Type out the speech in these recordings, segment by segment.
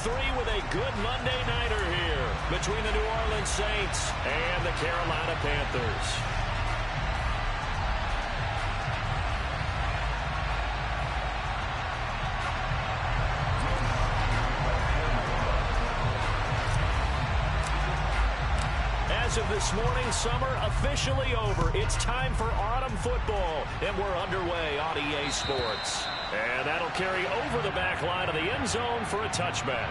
3 with a good Monday nighter here between the New Orleans Saints and the Carolina Panthers. As of this morning, summer officially over. It's time for autumn football, and we're underway on EA Sports. And that'll carry over the back line of the end zone for a touchback.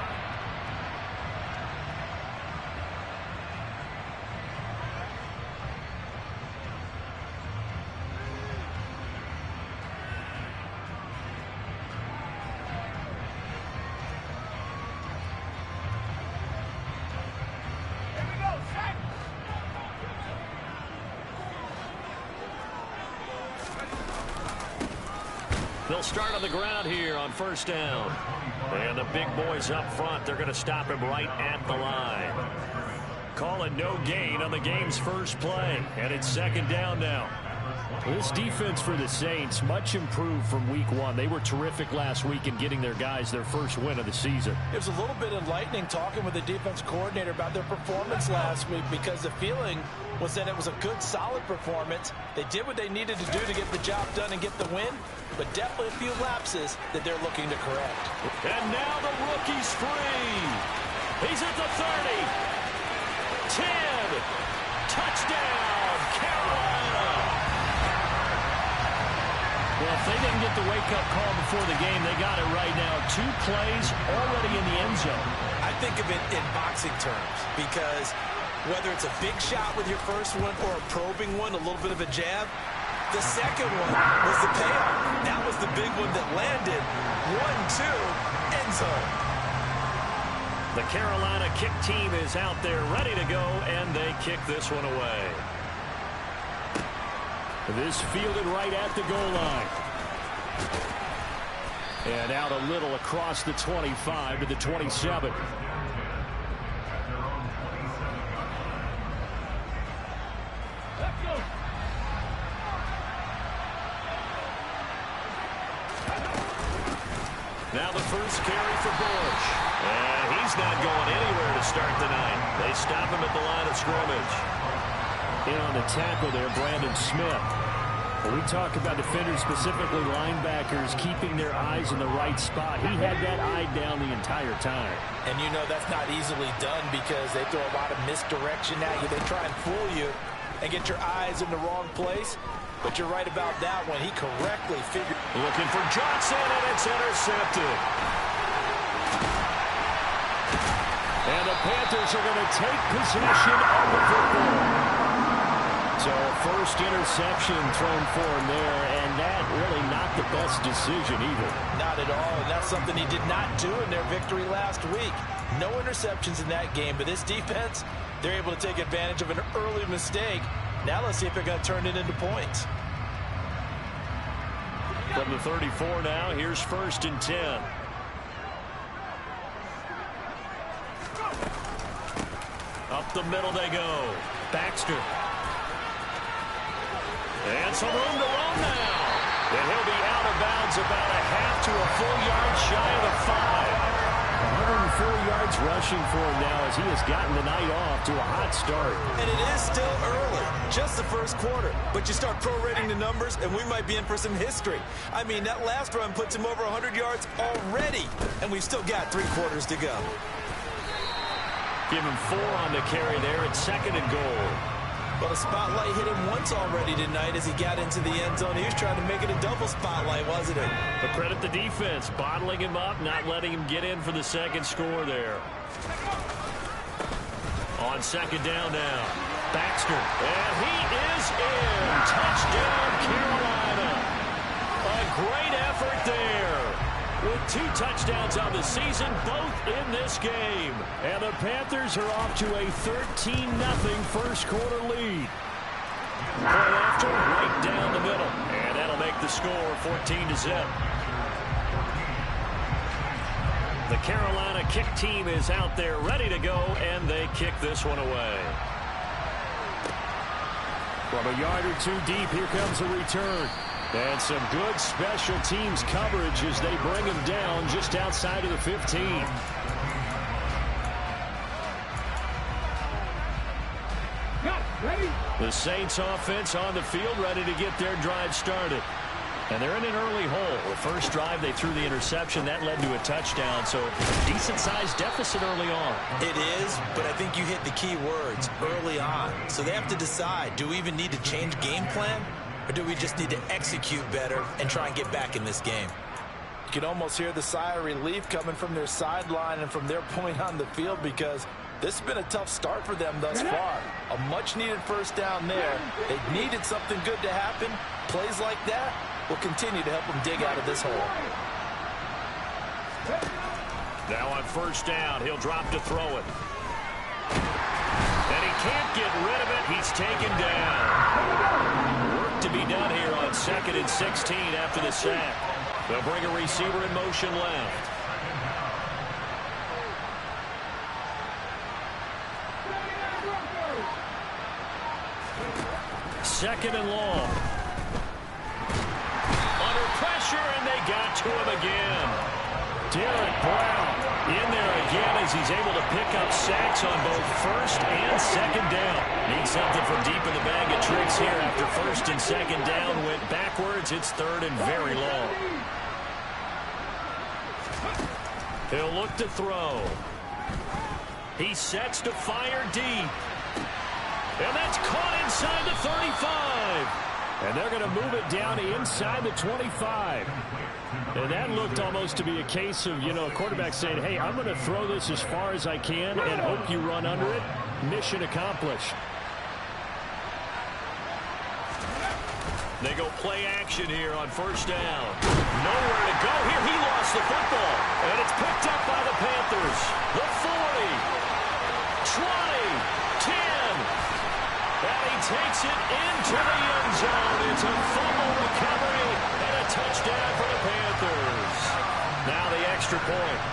They'll start on the ground here on first down. And the big boys up front, they're going to stop him right at the line. Call it no gain on the game's first play. And it's second down now. This defense for the Saints, much improved from week one. They were terrific last week in getting their guys their first win of the season. It was a little bit enlightening talking with the defense coordinator about their performance last week, because the feeling was that it was a good, solid performance. They did what they needed to do to get the job done and get the win, but definitely a few lapses that they're looking to correct. And now the rookie's free. He's at the 30. 10. Touchdown, Carolina. Well, if they didn't get the wake-up call before the game, they got it right now. 2 plays already in the end zone. I think of it in boxing terms, because whether it's a big shot with your first one or a probing one, a little bit of a jab, the second one was the payoff. That was the big one that landed. 1-2, end zone. The Carolina kick team is out there ready to go, and they kick this one away. This fielded right at the goal line. And out a little across the 25 to the 27. Now the first carry for Bush. And he's not going anywhere to start the night. They stop him at the line of scrimmage. In on the tackle there, Brandon Smith. When we talk about defenders, specifically linebackers, keeping their eyes in the right spot, he had that eye down the entire time. And you know that's not easily done, because they throw a lot of misdirection at you. They try and fool you and get your eyes in the wrong place. But you're right about that one. He correctly figured. Looking for Johnson, and it's intercepted. And the Panthers are going to take possession of the football. So first interception thrown for him there, and that really not the best decision either. Not at all, and that's something he did not do in their victory last week. No interceptions in that game, but this defense, they're able to take advantage of an early mistake. Now let's see if they're going to turn it into points. From the 34 now, here's first and 10. Up the middle they go. Baxter. And some room to run now. And he'll be out of bounds about a half to a full yard shy of the 5. 104 yards rushing for him now, as he has gotten the night off to a hot start. And it is still early, just the first quarter. But you start prorating the numbers, and we might be in for some history. I mean, that last run puts him over 100 yards already, and we've still got 3 quarters to go. Give him 4 on the carry there at second and goal. Well, the spotlight hit him once already tonight as he got into the end zone. He was trying to make it a double spotlight, wasn't it? But credit the defense, bottling him up, not letting him get in for the second score there. On second down now, Baxter. And he is in. Touchdown, Carolina. A great effort there. With 2 touchdowns on the season, both in this game. And the Panthers are off to a 13-0 first quarter lead. Point after, right down the middle. And that'll make the score 14-0. The Carolina kick team is out there ready to go, and they kick this one away. From a yard or 2 deep, here comes a return. And some good special teams coverage as they bring him down just outside of the 15. The Saints offense on the field, ready to get their drive started. And they're in an early hole. The first drive, they threw the interception. That led to a touchdown, so decent-sized deficit early on. It is, but I think you hit the key words, early on. So they have to decide, do we even need to change game plan, or do we just need to execute better and try and get back in this game? You can almost hear the sigh of relief coming from their sideline and from their point on the field, because this has been a tough start for them thus far. A much-needed first down there. They needed something good to happen. Plays like that will continue to help them dig out of this hole. Now on first down, he'll drop to throw it. And he can't get rid of it. He's taken down. Work to be done here on 2nd and 16 after the sack. They'll bring a receiver in motion left. Second and long. Under pressure, and they got to him again. Derek Brown in there again as he's able to pick up sacks on both first and second down. Needs something from deep in the bag of tricks here after first and second down went backwards. It's third and very long. He'll look to throw. He sets to fire deep. And that's caught inside the 35. And they're going to move it down inside the 25. And that looked almost to be a case of, a quarterback saying, hey, I'm going to throw this as far as I can and hope you run under it. Mission accomplished. They go play action here on first down. Nowhere to go here. He lost the football. And it's picked up by the Panthers. The 40, 20, 10. And he takes it into the end zone. It's a fumble recovery and a touchdown for the Panthers. Now the extra point.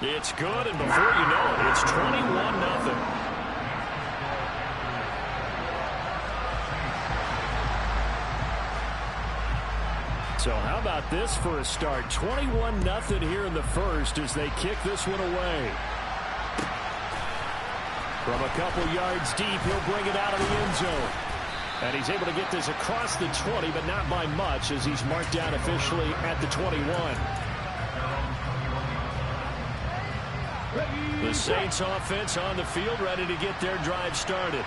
It's good, and before you know it, it's 21-0. So how about this for a start? 21-0 here in the first as they kick this one away. From a couple yards deep, he'll bring it out of the end zone. And he's able to get this across the 20, but not by much as he's marked down officially at the 21. The Saints offense on the field ready to get their drive started.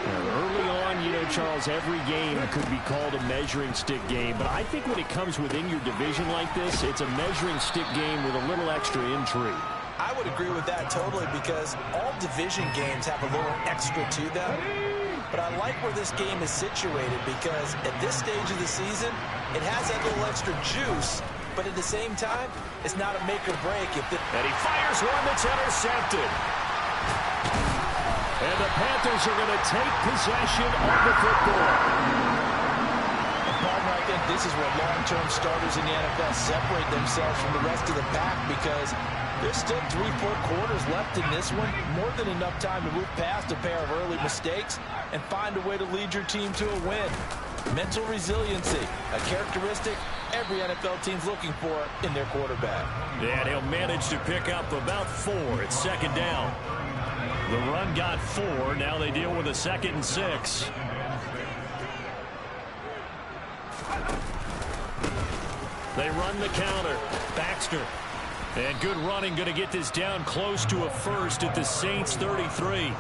Early on, Charles, every game could be called a measuring stick game. But I think when it comes within your division like this, it's a measuring stick game with a little extra intrigue. I would agree with that totally because all division games have a little extra to them. But I like where this game is situated because at this stage of the season, it has that little extra juice. But at the same time, it's not a make or break. And he fires one that's intercepted. And the Panthers are going to take possession of the football. Partner, I think this is where long-term starters in the NFL separate themselves from the rest of the pack because there's still 3-4 quarters left in this one. More than enough time to move past a pair of early mistakes and find a way to lead your team to a win. Mental resiliency, a characteristic every NFL team's looking for in their quarterback. Yeah, and he'll manage to pick up about 4 at second down. The run got 4. Now they deal with a 2nd and 6. They run the counter. Baxter. And good running, going to get this down close to a first at the Saints 33.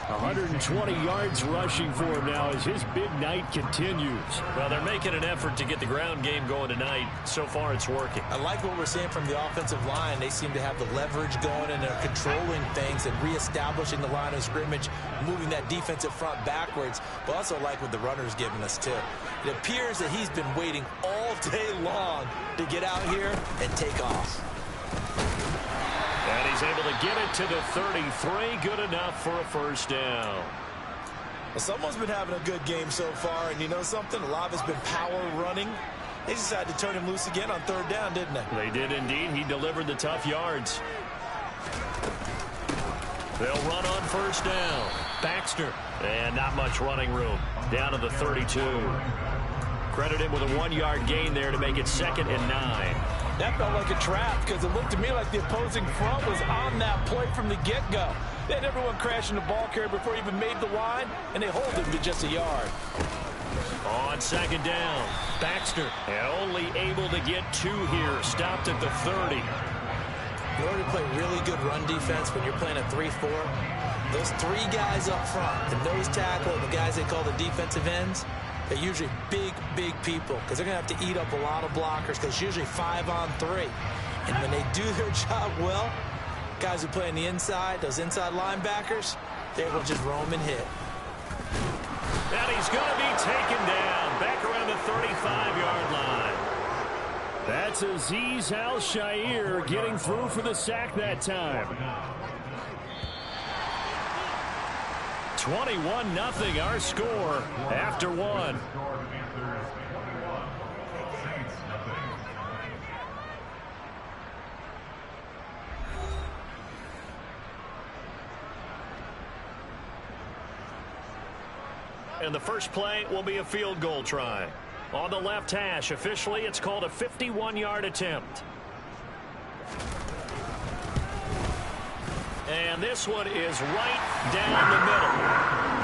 120 yards rushing for him now as his big night continues. Well, they're making an effort to get the ground game going tonight. So far, it's working. I like what we're seeing from the offensive line. They seem to have the leverage going, and they're controlling things and reestablishing the line of scrimmage, moving that defensive front backwards. But also like what the runner's giving us, too. It appears that he's been waiting all day long to get out here and take off. And he's able to get it to the 33. Good enough for a first down. Well, someone's been having a good game so far, and you know something? A lot of it's been power running. They decided to turn him loose again on third down, didn't they? They did indeed. He delivered the tough yards. They'll run on first down. Baxter. And not much running room. Down to the 32. Credit him with a 1-yard gain there to make it 2nd and 9. That felt like a trap because it looked to me like the opposing front was on that play from the get-go. They had everyone crashing the ball carrier before he even made the line, and they hold him to just a yard. On second down, Baxter, and only able to get 2 here, stopped at the 30. In order to play really good run defense when you're playing a 3-4, those 3 guys up front, the nose tackle and the guys they call the defensive ends, they're usually big, big people because they're going to have to eat up a lot of blockers because it's usually 5 on 3. And when they do their job well, guys who play on the inside, those inside linebackers, they will just roam and hit. And he's going to be taken down back around the 35-yard line. That's Azeez Al-Shaair getting through for the sack that time. 21-0 our score after 1. And the first play will be a field goal try. On the left hash, officially, it's called a 51-yard attempt. And this one is right down the middle.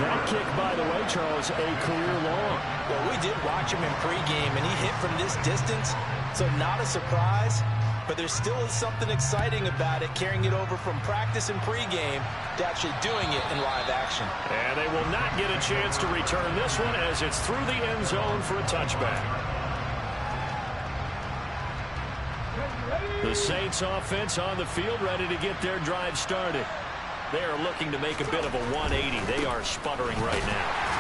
That kick, by the way, Charles, a career long. Well, we did watch him in pregame, and he hit from this distance, so not a surprise. But there still is something exciting about it, carrying it over from practice and pregame to actually doing it in live action. And they will not get a chance to return this one as it's through the end zone for a touchback. The Saints offense on the field ready to get their drive started. They are looking to make a bit of a 180. They are sputtering right now.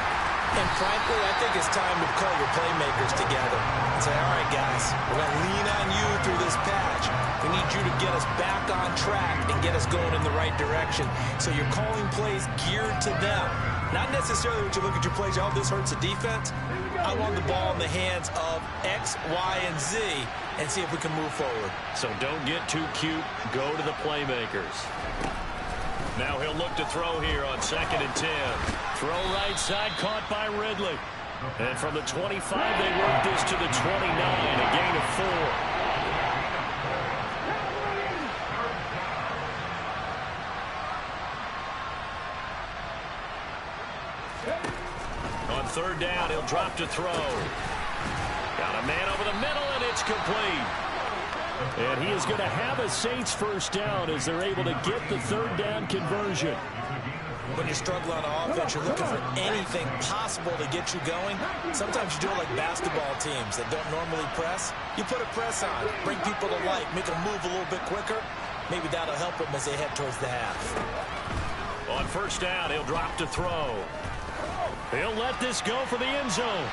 And frankly, I think it's time to call your playmakers together and say, all right, guys, we're going to lean on you through this patch. We need you to get us back on track and get us going in the right direction. So you're calling plays geared to them. Not necessarily when you look at your plays, oh, this hurts the defense. I want the ball in the hands of X, Y, and Z and see if we can move forward. So don't get too cute. Go to the playmakers. Now he'll look to throw here on 2nd and 10. Throw right side, caught by Ridley. And from the 25, they work this to the 29, a gain of 4. On 3rd down, he'll drop to throw. Got a man over the middle, and it's complete. And he is going to have a Saints first down as they're able to get the 3rd down conversion. When you struggle on offense, you're looking for anything possible to get you going. Sometimes you do it like basketball teams that don't normally press. You put a press on, bring people to life, make them move a little bit quicker. Maybe that'll help them as they head towards the half. On 1st down, he'll drop to throw. He'll let this go for the end zone.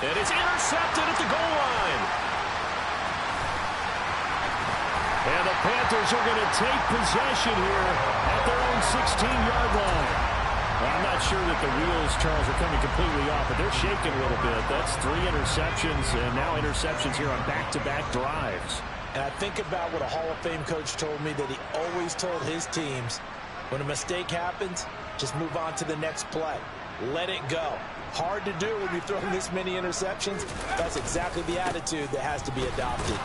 And it's intercepted at the goal line. And the Panthers are going to take possession here at their own 16-yard line. I'm not sure that the wheels, Charles, are coming completely off, but they're shaking a little bit. That's 3 interceptions, and now interceptions here on back-to-back drives. And I think about what a Hall of Fame coach told me that he always told his teams, when a mistake happens, just move on to the next play. Let it go. Hard to do when you're throwing this many interceptions. That's exactly the attitude that has to be adopted.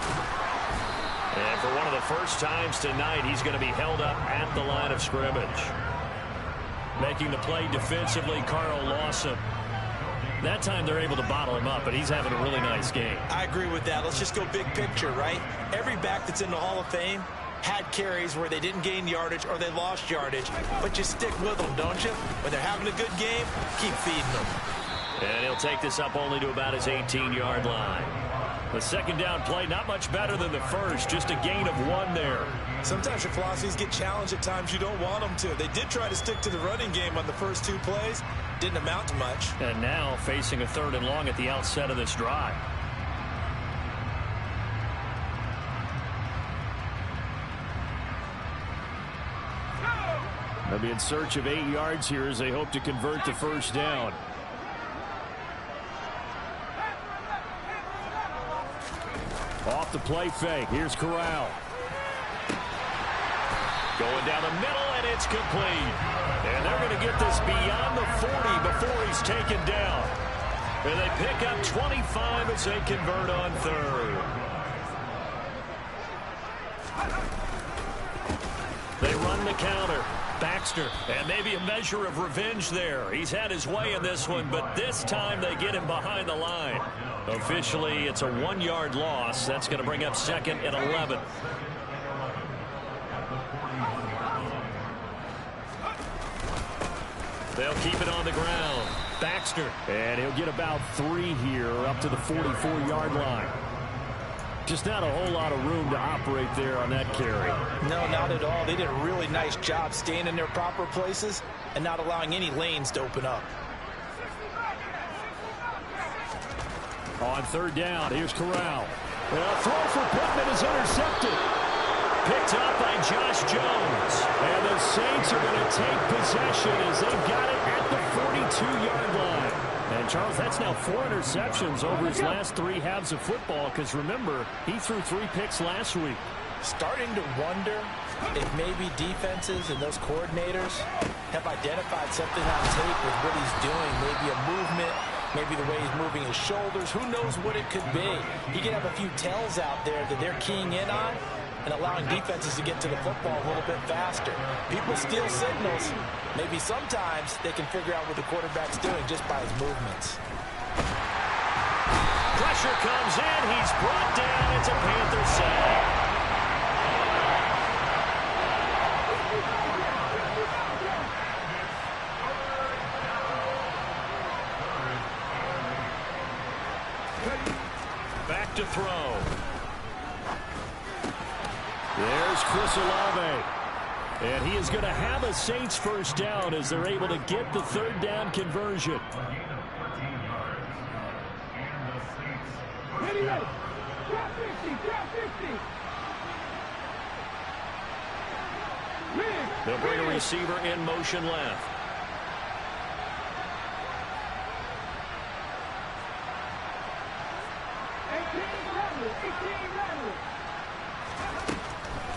And for one of the first times tonight, he's going to be held up at the line of scrimmage. Making the play defensively, Carl Lawson. That time they're able to bottle him up, but he's having a really nice game. I agree with that. Let's just go big picture, right? Every back that's in the Hall of Fame had carries where they didn't gain yardage or they lost yardage, but you stick with them, don't you? When they're having a good game, keep feeding them. And he'll take this up only to about his 18-yard line. The 2nd down play, not much better than the first, just a gain of 1 there. Sometimes your philosophies get challenged at times you don't want them to. They did try to stick to the running game on the first 2 plays. Didn't amount to much. And now facing a 3rd and long at the outset of this drive. They'll be in search of 8 yards here as they hope to convert the first down. Off the play fake. Here's Corral. Going down the middle, and it's complete. And they're going to get this beyond the 40 before he's taken down. And they pick up 25 as they convert on 3rd. on the counter. Baxter, and maybe a measure of revenge there. He's had his way in this one, but this time they get him behind the line. Officially, it's a 1-yard loss. That's going to bring up 2nd and 11. They'll keep it on the ground. Baxter, and he'll get about 3 here up to the 44-yard line. Just not a whole lot of room to operate there on that carry. No, not at all. They did a really nice job staying in their proper places and not allowing any lanes to open up. On 3rd down, here's Corral. And a throw for Pittman is intercepted. Picked up by Josh Jones. And the Saints are going to take possession as they've got it at the 42-yard line. And, Charles, that's now 4 interceptions over his last 3 halves of football because, remember, he threw 3 picks last week. Starting to wonder if maybe defenses and those coordinators have identified something on tape with what he's doing, maybe a movement, maybe the way he's moving his shoulders. Who knows what it could be? He could have a few tells out there that they're keying in on and allowing defenses to get to the football a little bit faster. People steal signals. Maybe sometimes they can figure out what the quarterback's doing just by his movements. Pressure comes in. He's brought down. It's a Panther sack. Back to throw. There's Chris Olave. And he is going to have a Saints first down as they're able to get the 3rd down conversion. They'll bring a receiver in motion left.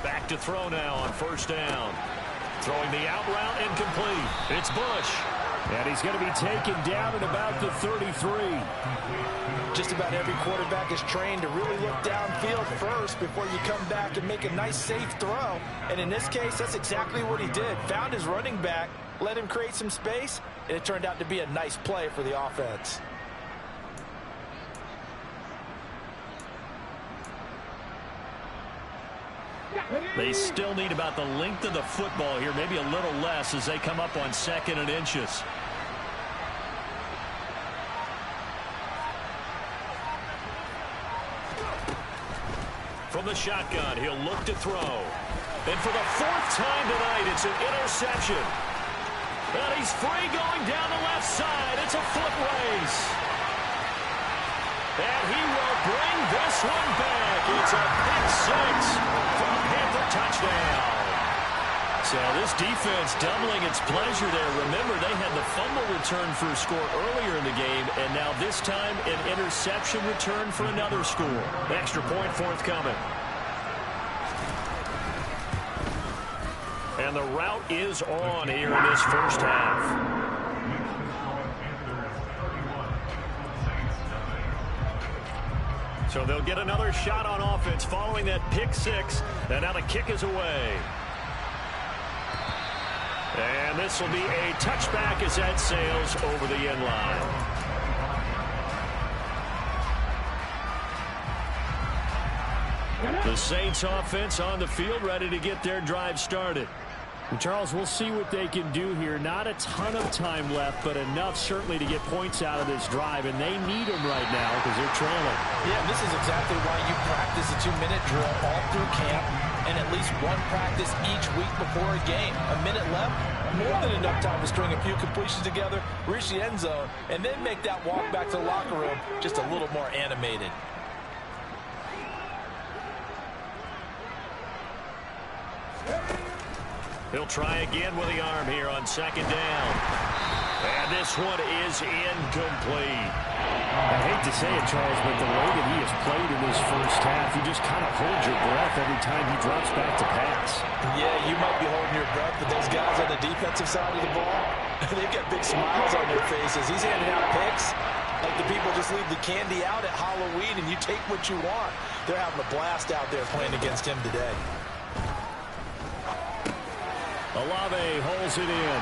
Back to throw now on 1st down. Throwing the out route incomplete. It's Bush. And he's going to be taken down at about the 33. Just about every quarterback is trained to really look downfield first before you come back and make a nice, safe throw. And in this case, that's exactly what he did. Found his running back, let him create some space, and it turned out to be a nice play for the offense. They still need about the length of the football here, maybe a little less as they come up on 2nd and inches. From the shotgun, he'll look to throw. And for the 4th time tonight, it's an interception. And he's free going down the left side. It's a foot race. And he will bring this one back. It's a pick 6 for a Panther touchdown. So this defense doubling its pleasure there. Remember, they had the fumble return for a score earlier in the game, and now this time an interception return for another score. Extra point forthcoming. And the route is on here in this first half. So they'll get another shot on offense following that pick 6. And now the kick is away. And this will be a touchback as that sails over the end line. The Saints offense on the field ready to get their drive started. And Charles, we'll see what they can do here. Not a ton of time left, but enough certainly to get points out of this drive, and they need them right now because they're trailing. Yeah, this is exactly why you practice a 2-minute drill all through camp and at least one practice each week before a game. A minute left, more than enough time to string a few completions together, reach the end zone, and then make that walk back to the locker room just a little more animated. He'll try again with the arm here on 2nd down. And this one is incomplete. I hate to say it, Charles, but the way that he has played in this first half, you just kind of hold your breath every time he drops back to pass. Yeah, you might be holding your breath, but those guys on the defensive side of the ball, they've got big smiles on their faces. He's handing out picks like the people just leave the candy out at Halloween and you take what you want. They're having a blast out there playing against him today. Olave holds it in.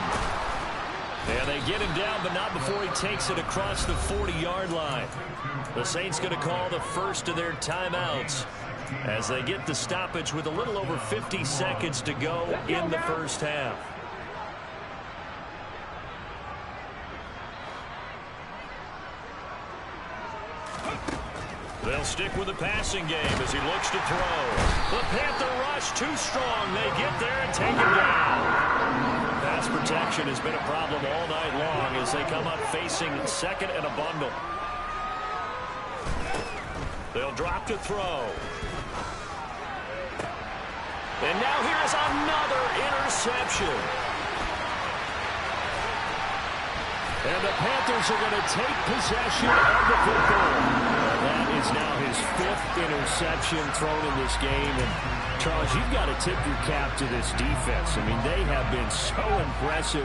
And they get him down, but not before he takes it across the 40-yard line. The Saints going to call the first of their timeouts as they get the stoppage with a little over 50 seconds to go in the first half. They'll stick with the passing game as he looks to throw. The Panther rush too strong. They get there and take him down. Pass protection has been a problem all night long as they come up facing second and a bundle. They'll drop to throw. And now here is another interception. And the Panthers are going to take possession of the football. That is now his 5th interception thrown in this game. And, Charles, you've got to tip your cap to this defense. I mean, they have been so impressive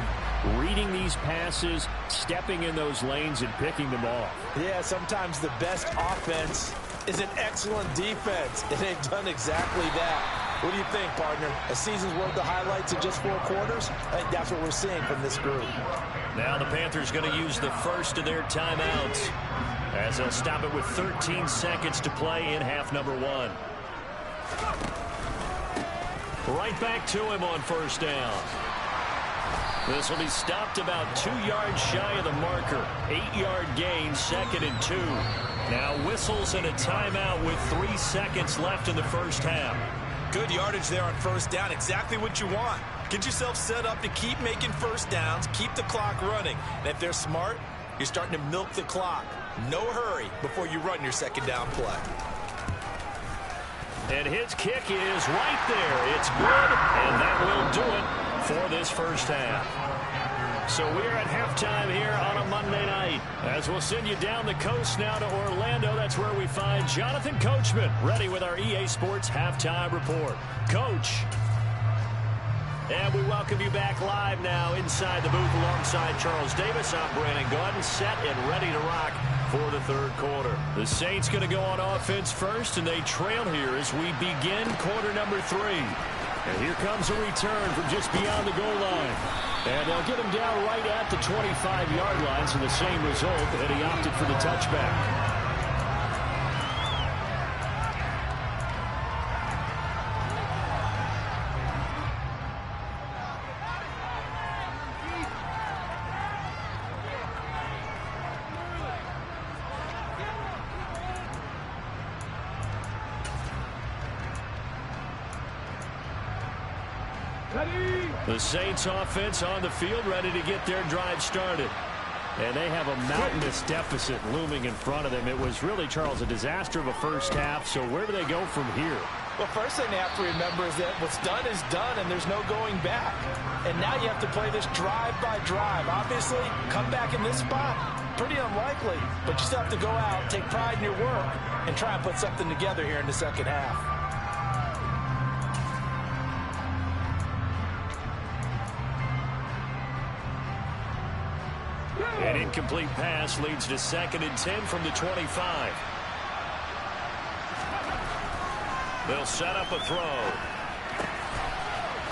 reading these passes, stepping in those lanes, and picking them off. Yeah, sometimes the best offense is an excellent defense, and they've done exactly that. What do you think, partner? A season's worth of highlights in just 4 quarters? I think that's what we're seeing from this group. Now the Panthers going to use the first of their timeouts as they'll stop it with 13 seconds to play in half number 1. Right back to him on first down. This will be stopped about 2 yards shy of the marker. 8-yard gain, 2nd and 2. Now whistles and a timeout with 3 seconds left in the first half. Good yardage there on first down. Exactly what you want. Get yourself set up to keep making first downs, keep the clock running. And if they're smart, you're starting to milk the clock. No hurry before you run your second down play. And his kick is right there. It's good, and that will do it for this first half. So we're at halftime here on a Monday night. As we'll send you down the coast now to Orlando, that's where we find Jonathan Coachman, ready with our EA Sports Halftime Report. Coach. And we welcome you back live now inside the booth alongside Charles Davis. I'm Brandon Gordon, set and ready to rock for the third quarter. The Saints going to go on offense first, and they trail here as we begin quarter number 3. And here comes a return from just beyond the goal line. And they'll get him down right at the 25-yard line, so the same result, and he opted for the touchback. The Saints offense on the field, ready to get their drive started. And they have a mountainous deficit looming in front of them. It was really, Charles, a disaster of a first half. So where do they go from here? Well, first thing they have to remember is that what's done is done, and there's no going back. And now you have to play this drive by drive. Obviously, come back in this spot, pretty unlikely. But you still have to go out, take pride in your work, and try and put something together here in the second half. An incomplete pass leads to 2nd and 10 from the 25. They'll set up a throw.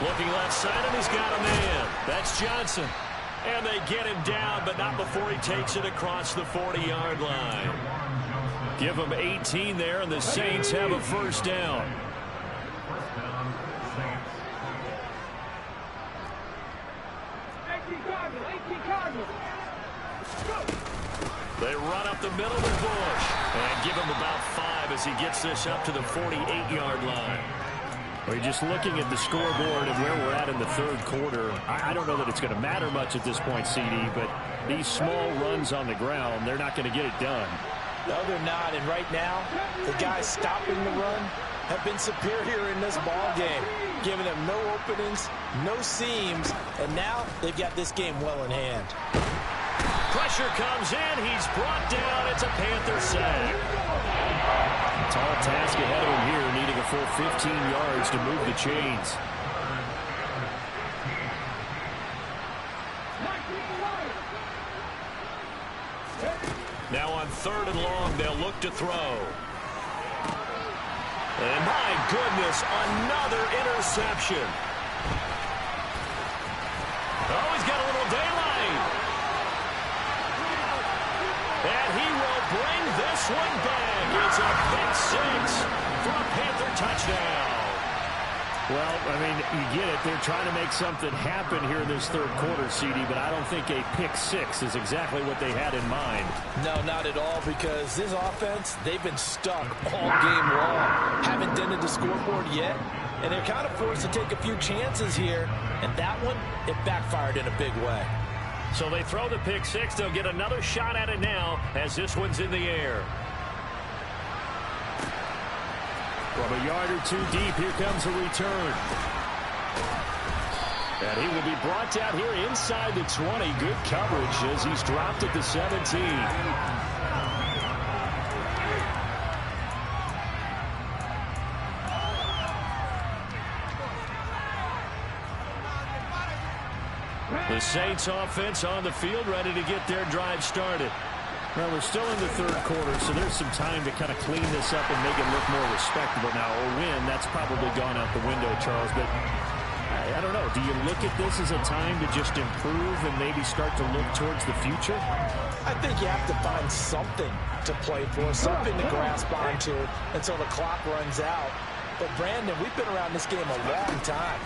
Looking left side, and he's got a man. That's Johnson. And they get him down, but not before he takes it across the 40-yard line. Give him 18 there, and the Saints have a first down. They run up the middle with Bush and give him about 5 as he gets this up to the 48-yard line. We're just looking at the scoreboard and where we're at in the third quarter. I don't know that it's going to matter much at this point, CD, but these small runs on the ground, they're not going to get it done. No, they're not. And right now, the guys stopping the run have been superior in this ball game, giving them no openings, no seams, and now they've got this game well in hand. Pressure comes in. He's brought down. It's a Panther sack. Tall task ahead of him here, needing a full 15 yards to move the chains. Now on 3rd and long, they'll look to throw. And my goodness, another interception. Well, I mean, you get it. They're trying to make something happen here in this third quarter, CD, but I don't think a pick-6 is exactly what they had in mind. No, not at all, because this offense, they've been stuck all game long. Haven't dented the scoreboard yet, and they're kind of forced to take a few chances here, and that one, it backfired in a big way. So they throw the pick-6. They'll get another shot at it now as this one's in the air. From a yard or two deep, here comes a return. And he will be brought down here inside the 20. Good coverage as he's dropped at the 17. The Saints offense on the field, ready to get their drive started. Well, we're still in the third quarter, so there's some time to kind of clean this up and make it look more respectable. Now, a win, that's probably gone out the window, Charles, but I don't know. Do you look at this as a time to just improve and maybe start to look towards the future? I think you have to find something to play for, something to grasp onto until the clock runs out. But, Brandon, we've been around this game a long time.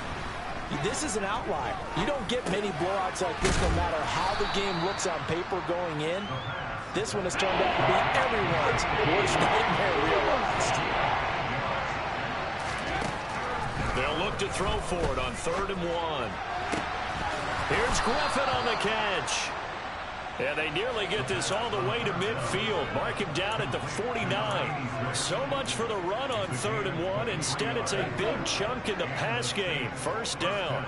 This is an outlier. You don't get many blowouts like this no matter how the game looks on paper going in. This one has turned out to be everyone's worst nightmare realized. They'll look to throw for it on 3rd and 1. Here's Griffin on the catch. And they nearly get this all the way to midfield. Mark him down at the 49. So much for the run on 3rd and 1. Instead, it's a big chunk in the pass game. First down.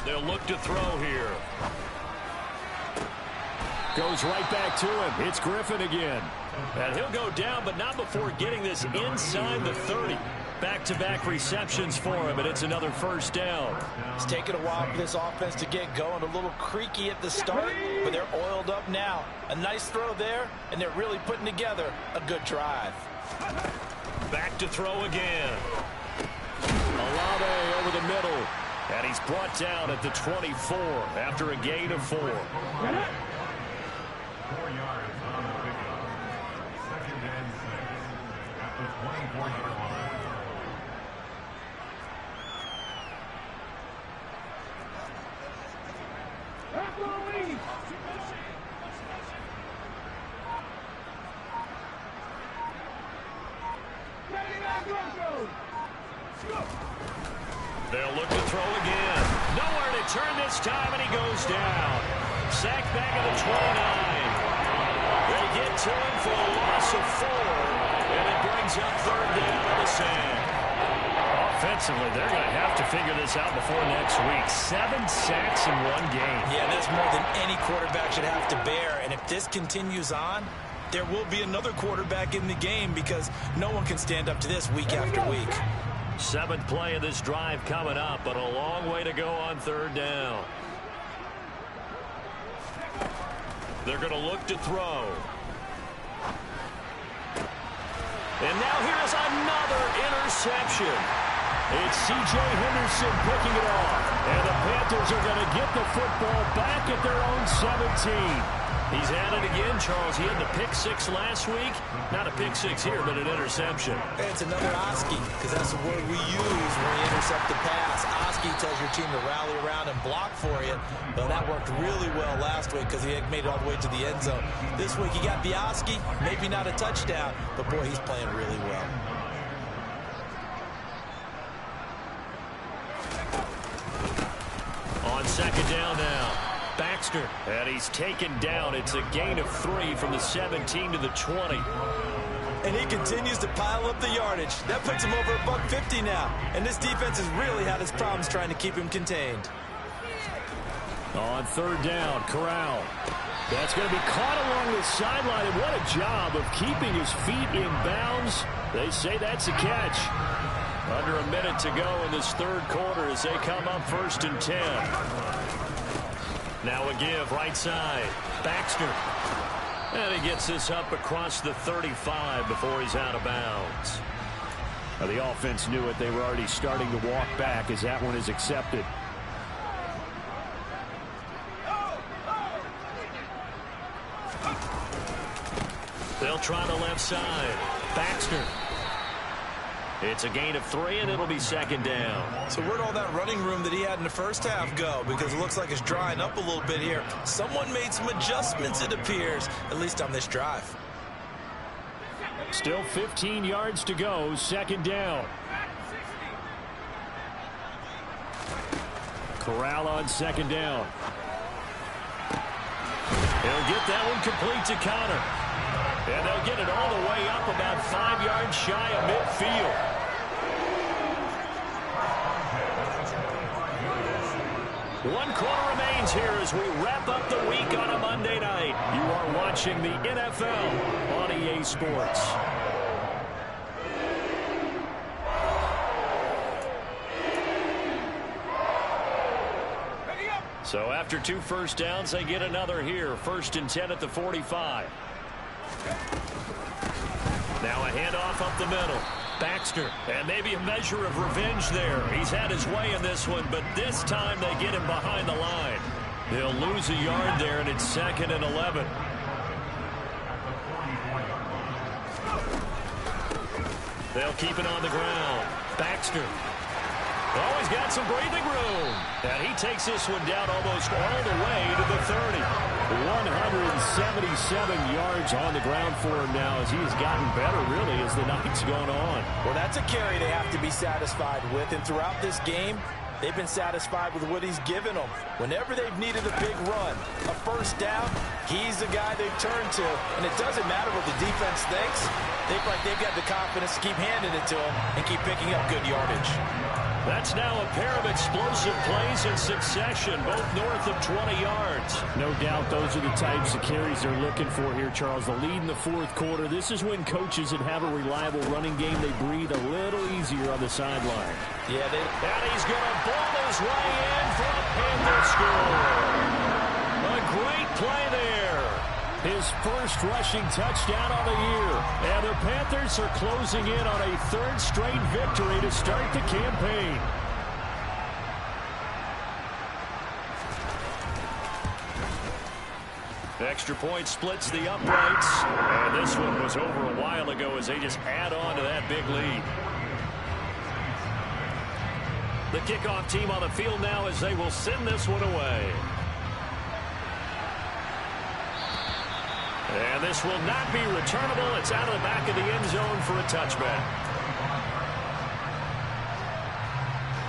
They'll look to throw here. Goes right back to him. It's Griffin again. And he'll go down, but not before getting this inside the 30. Back-to-back receptions for him, and it's another first down. It's taken a while for this offense to get going. A little creaky at the start, but they're oiled up now. A nice throw there, and they're really putting together a good drive. Back to throw again. Olave over the middle. And he's brought down at the 24 after a gain of 4. 4 yards on the pickup. 2nd and 6 at the 24-yard line. They'll look to throw again. Nowhere to turn this time, and he goes down. Sacked back at the 29. They get to him for a loss of 4, and it brings up 3rd down on the sand. Offensively, they're going to have to figure this out before next week. 7 sacks in one game. Yeah, that's more than any quarterback should have to bear, and if this continues on, there will be another quarterback in the game because no one can stand up to this week after week. 7th play of this drive coming up, but a long way to go on 3rd down. They're going to look to throw. And now here's another interception. It's C.J. Henderson picking it off. And the Panthers are going to get the football back at their own 17. He's at it again, Charles. He had the pick-6 last week. Not a pick-6 here, but an interception. It's another Oski, because that's the word we use when we intercept the pass. Oski tells your team to rally around and block for you. Well, that worked really well last week because he had made it all the way to the end zone. This week he got the Oski, maybe not a touchdown, but boy, he's playing really well. On 2nd down now. Baxter, and he's taken down. It's a gain of 3 from the 17 to the 20. And he continues to pile up the yardage. That puts him over $150 now. And this defense has really had its problems trying to keep him contained. On 3rd down, Corral. That's going to be caught along the sideline. And what a job of keeping his feet in bounds. They say that's a catch. Under a minute to go in this 3rd quarter as they come up 1st and 10. Now a give right side. Baxter. And he gets this up across the 35 before he's out of bounds. Now the offense knew it. They were already starting to walk back as that one is accepted. They'll try the left side. Baxter. It's a gain of 3, and it'll be second down. So where'd all that running room that he had in the first half go? Because it looks like it's drying up a little bit here. Someone made some adjustments, it appears, at least on this drive. Still 15 yards to go, second down. Corral on second down. He'll get that one complete to Connor. And they'll get it all the way up about 5 yards shy of midfield. One quarter remains here as we wrap up the week on a Monday night. You are watching the NFL on EA Sports. So after 2 first downs, they get another here. 1st and 10 at the 45. Now a handoff up the middle. Baxter, and maybe a measure of revenge there. He's had his way in this one, but this time they get him behind the line. They'll lose a yard there, and it's 2nd and 11. They'll keep it on the ground. Baxter. Oh, he's got some breathing room. And he takes this one down almost all the way to the 30. 177 yards on the ground for him now as he has gotten better, really, as the night's gone on. Well, that's a carry they have to be satisfied with. And throughout this game, they've been satisfied with what he's given them. Whenever they've needed a big run, a first down, he's the guy they've turned to. And it doesn't matter what the defense thinks. They feel like they've got the confidence to keep handing it to him and keep picking up good yardage. That's now a pair of explosive plays in succession, both north of 20 yards. No doubt those are the types of carries they're looking for here, Charles. The lead in the 4th quarter. This is when coaches that have a reliable running game, they breathe a little easier on the sideline. Yeah, and he's going to ball his way in for a Panther score. A great play there. His first rushing touchdown of the year. And the Panthers are closing in on a 3rd straight victory to start the campaign. Extra point splits the uprights. And this one was over a while ago as they just add on to that big lead. The kickoff team on the field now as they will send this one away. And this will not be returnable. It's out of the back of the end zone for a touchback.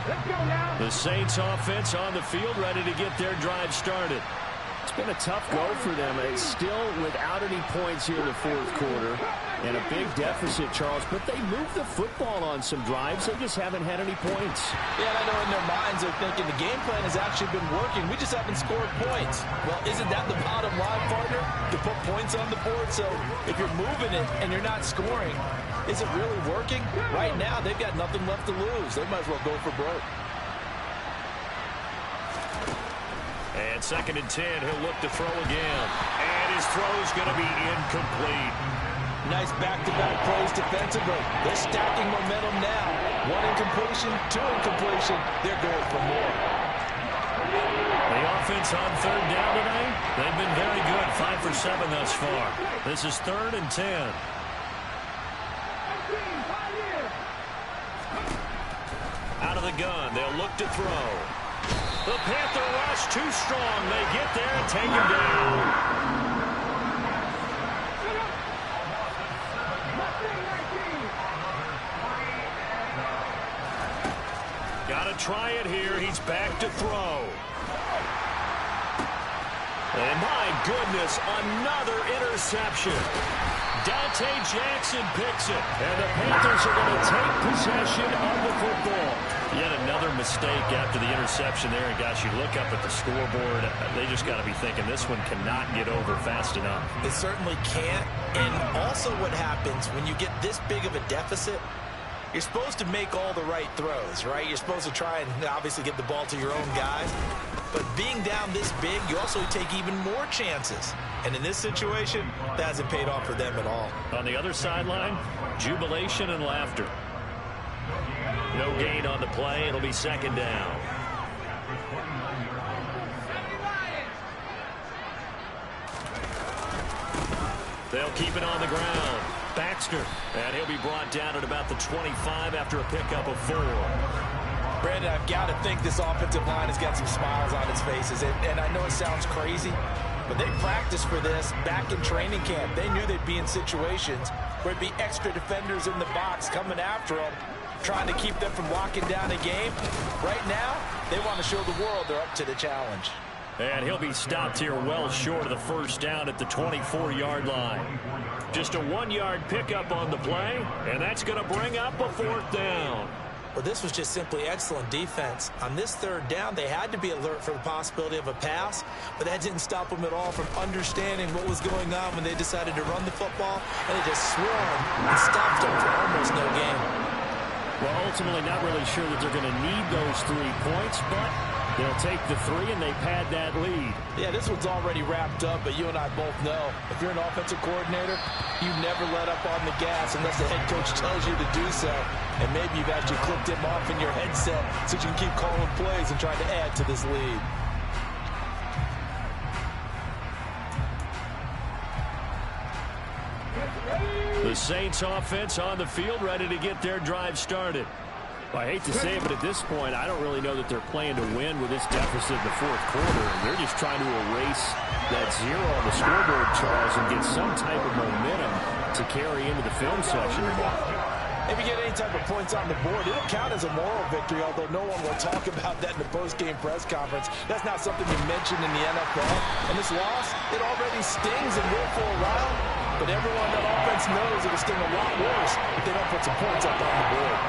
Let's go now. The Saints offense on the field ready to get their drive started. It's been a tough go for them. It's still without any points here in the 4th quarter. And a big deficit, Charles. But they moved the football on some drives. They just haven't had any points. Yeah, and I know in their minds they're thinking the game plan has actually been working. We just haven't scored points. Well, isn't that the bottom line, partner? To put points on the board. So if you're moving it and you're not scoring, is it really working? Right now, they've got nothing left to lose. They might as well go for broke. And 2nd and 10, he'll look to throw again. And his throw's going to be incomplete. Nice back-to-back plays defensively. They're stacking momentum now. 1 incompletion, 2 incompletion. They're going for more. The offense on 3rd down tonight, they've been very good. 5 for 7 thus far. This is 3rd and 10. Out of the gun, they'll look to throw. The Panther rush too strong. They get there and take him down. Got to try it here. He's back to throw. And my goodness, another interception. Dante Jackson picks it. And the Panthers are going to take possession of the football. Yet another mistake after the interception there. And gosh, you look up at the scoreboard, they just got to be thinking this one cannot get over fast enough. It certainly can't. And also what happens when you get this big of a deficit, you're supposed to make all the right throws, right? You're supposed to try and obviously get the ball to your own guys. But being down this big, you also take even more chances. And in this situation, that hasn't paid off for them at all. On the other sideline, jubilation and laughter. No gain on the play. It'll be 2nd down. They'll keep it on the ground. Baxter, and he'll be brought down at about the 25 after a pickup of 4. Brandon, I've got to think this offensive line has got some smiles on its faces. And I know it sounds crazy, but they practiced for this back in training camp. They knew they'd be in situations where it'd be extra defenders in the box coming after them, trying to keep them from locking down a game. Right now, they want to show the world they're up to the challenge. And he'll be stopped here well short of the first down at the 24-yard line. Just a 1-yard pickup on the play, and that's going to bring up a 4th down. Well, this was just simply excellent defense. On this 3rd down, they had to be alert for the possibility of a pass, but that didn't stop them at all from understanding what was going on when they decided to run the football, and they just swarmed and stopped them for almost no gain. Well, ultimately not really sure that they're going to need those 3 points, but they'll take the 3 and they pad that lead. Yeah, this one's already wrapped up, but you and I both know if you're an offensive coordinator, you never let up on the gas unless the head coach tells you to do so. And maybe you've actually clipped him off in your headset so you can keep calling plays and trying to add to this lead. The Saints offense on the field ready to get their drive started. Well, I hate to say it, but at this point, I don't really know that they're playing to win with this deficit in the 4th quarter. They're just trying to erase that 0 on the scoreboard, Charles, and get some type of momentum to carry into the film session. If you get any type of points on the board, it'll count as a moral victory, although no one will talk about that in the post-game press conference. That's not something you mentioned in the NFL. And this loss, it already stings and will for a while, but everyone on offense knows it'll sting a lot worse if they don't put some points up on the board.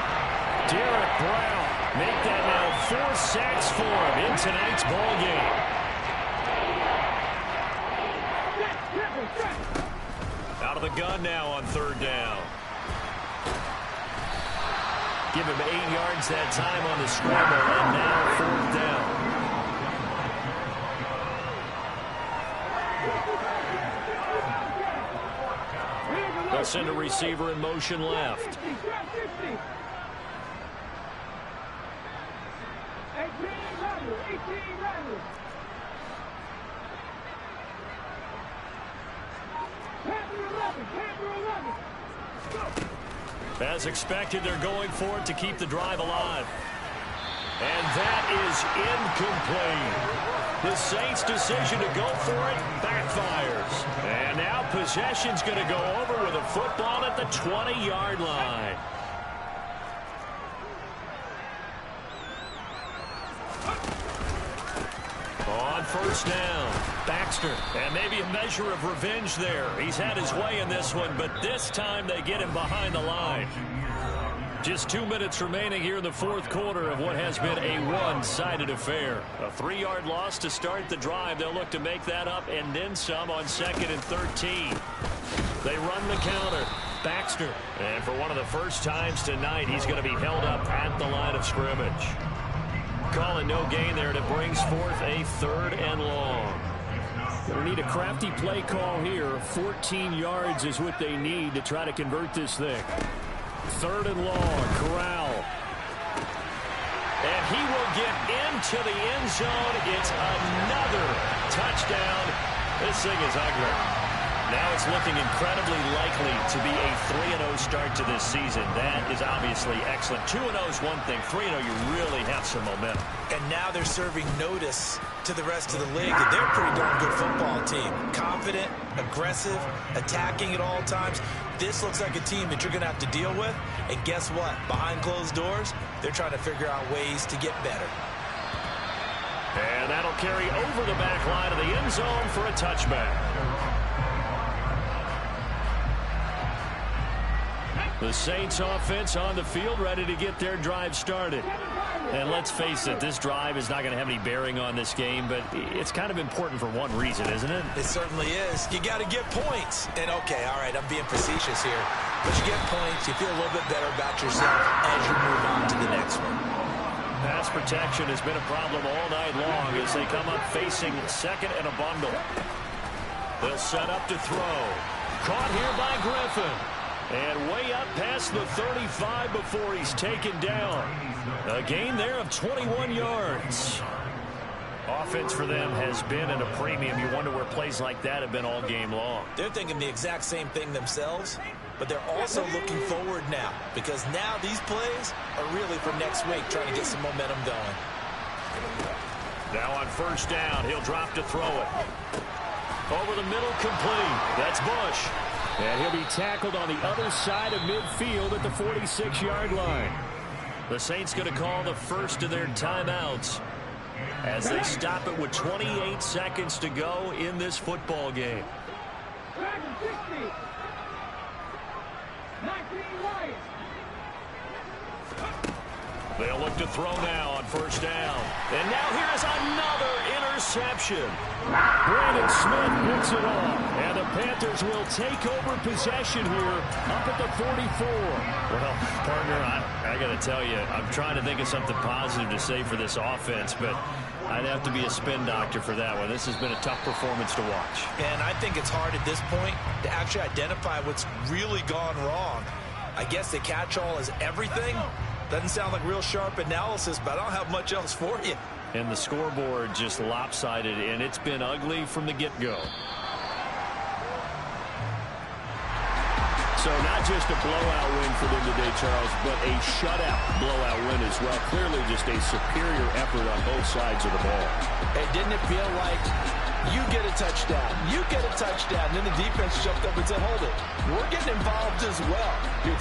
Derek Brown, make that now 4 sacks for him in tonight's ball game. Out of the gun now on 3rd down. Give him 8 yards that time on the scramble, and now 4th down. They'll send a receiver in motion left. As expected, they're going for it to keep the drive alive. And that is incomplete. The Saints' decision to go for it backfires. And now possession's going to go over with a football at the 20-yard line. On 1st down, Baxter, and maybe a measure of revenge there. He's had his way in this one, but this time they get him behind the line. Just 2 minutes remaining here in the 4th quarter of what has been a one-sided affair. A 3-yard loss to start the drive. They'll look to make that up and then some on 2nd and 13. They run the counter. Baxter, and for one of the first times tonight, he's going to be held up at the line of scrimmage. Calling no gain there, and it brings forth a 3rd and long. They need a crafty play call here. 14 yards is what they need to try to convert this thing. 3rd and long, Corral. And he will get into the end zone. It's another touchdown. This thing is ugly. Now it's looking incredibly likely to be a 3-0 start to this season. That is obviously excellent. 2-0 is one thing. 3-0, you really have some momentum. And now they're serving notice to the rest of the league that they're a pretty darn good football team. Confident, aggressive, attacking at all times. This looks like a team that you're going to have to deal with. And guess what? Behind closed doors, they're trying to figure out ways to get better. And that'll carry over the back line of the end zone for a touchback. The Saints offense on the field ready to get their drive started. And let's face it, this drive is not going to have any bearing on this game, but it's kind of important for one reason, isn't it? It certainly is. You got to get points. And okay, all right, I'm being facetious here. But you get points, you feel a little bit better about yourself as you move on to the next one. Pass protection has been a problem all night long as they come up facing 2nd and a bundle. They'll set up to throw. Caught here by Griffin. And way up past the 35 before he's taken down. A gain there of 21 yards. Offense for them has been at a premium. You wonder where plays like that have been all game long. They're thinking the exact same thing themselves, but they're also looking forward now because now these plays are really for next week, trying to get some momentum going. Now on first down, he'll drop to throw it. Over the middle, complete. That's Bush. And he'll be tackled on the other side of midfield at the 46-yard line. The Saints going to call the first of their timeouts as they stop it with 28 seconds to go in this football game. They'll look to throw now on first down. And now here is another interception. Brandon Smith picks it off. And the Panthers will take over possession here up at the 44. Well, partner, I got to tell you, I'm trying to think of something positive to say for this offense, but I'd have to be a spin doctor for that one. This has been a tough performance to watch. And I think it's hard at this point to actually identify what's really gone wrong. I guess the catch-all is everything. Doesn't sound like real sharp analysis, but I don't have much else for you. And the scoreboard just lopsided, and it's been ugly from the get-go. So not just a blowout win for them today, Charles, but a shutout blowout win as well. Clearly just a superior effort on both sides of the ball. Hey, didn't it feel like you get a touchdown, and then the defense jumped up and said, hold it, we're getting involved as well.